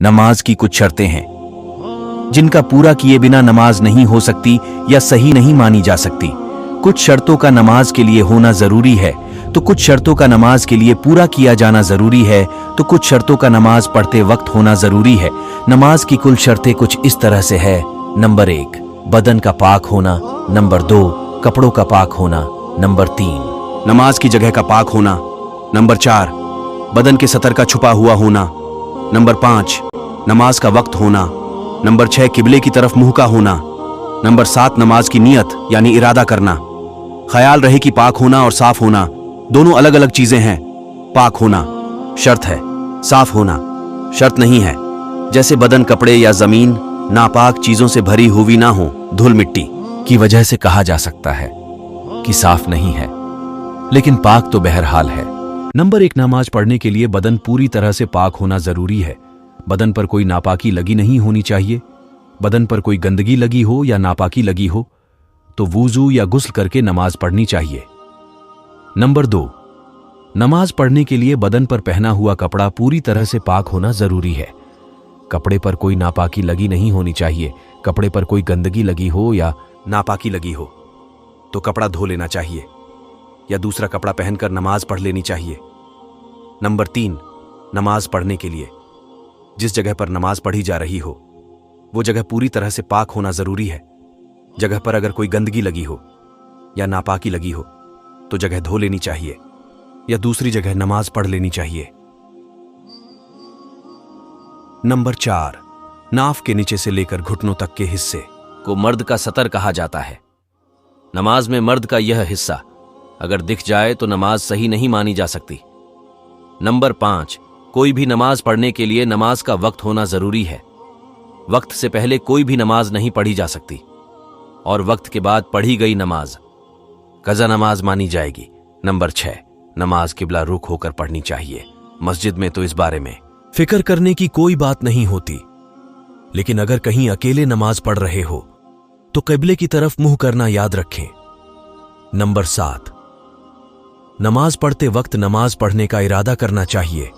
नमाज की कुछ शर्तें हैं जिनका पूरा किए बिना नमाज नहीं हो सकती या सही नहीं मानी जा सकती। कुछ शर्तों का नमाज के लिए होना जरूरी है तो कुछ शर्तों का नमाज के लिए पूरा किया जाना जरूरी है तो कुछ शर्तों का नमाज पढ़ते वक्त होना जरूरी है। नमाज की कुल शर्तें कुछ इस तरह से है। नंबर 1, बदन का पाक होना। नंबर 2, कपड़ों का पाक होना। नंबर 3, नमाज की जगह का पाक होना। नंबर 4, बदन के सतर का छुपा हुआ होना। नंबर 5, नमाज का वक्त होना। नंबर 6, किबले की तरफ मुंह का होना। नंबर 7, नमाज की नियत यानी इरादा करना। ख्याल रहे कि पाक होना और साफ होना दोनों अलग अलग चीजें हैं। पाक होना शर्त है, साफ होना शर्त नहीं है। जैसे बदन, कपड़े या जमीन नापाक चीजों से भरी हुई ना हो, धूल मिट्टी की वजह से कहा जा सकता है कि साफ नहीं है, लेकिन पाक तो बहरहाल है। नंबर 1, नमाज पढ़ने के लिए बदन पूरी तरह से पाक होना जरूरी है। बदन पर कोई नापाकी लगी नहीं होनी चाहिए। बदन पर कोई गंदगी लगी हो या नापाकी लगी हो तो वुजू या गुस्ल करके नमाज पढ़नी चाहिए। नंबर 2, नमाज पढ़ने के लिए बदन पर पहना हुआ कपड़ा पूरी तरह से पाक होना जरूरी है। कपड़े पर कोई नापाकी लगी नहीं होनी चाहिए। कपड़े पर कोई गंदगी लगी हो या नापाकी लगी हो तो कपड़ा धो लेना चाहिए या दूसरा कपड़ा पहनकर नमाज पढ़ लेनी चाहिए। नंबर 3, नमाज पढ़ने के लिए जिस जगह पर नमाज पढ़ी जा रही हो वो जगह पूरी तरह से पाक होना जरूरी है। जगह पर अगर कोई गंदगी लगी हो या नापाकी लगी हो तो जगह धो लेनी चाहिए या दूसरी जगह नमाज पढ़ लेनी चाहिए। नंबर 4, नाफ के नीचे से लेकर घुटनों तक के हिस्से को मर्द का सतर कहा जाता है। नमाज में मर्द का यह हिस्सा अगर दिख जाए तो नमाज सही नहीं मानी जा सकती। नंबर 5, कोई भी नमाज पढ़ने के लिए नमाज का वक्त होना जरूरी है। वक्त से पहले कोई भी नमाज नहीं पढ़ी जा सकती और वक्त के बाद पढ़ी गई नमाज कज़ा नमाज मानी जाएगी। नंबर 6, नमाज किबला रुख होकर पढ़नी चाहिए। मस्जिद में तो इस बारे में फिक्र करने की कोई बात नहीं होती, लेकिन अगर कहीं अकेले नमाज पढ़ रहे हो तो किबले की तरफ मुंह करना याद रखें। नंबर 7, नमाज पढ़ते वक्त नमाज पढ़ने का इरादा करना चाहिए।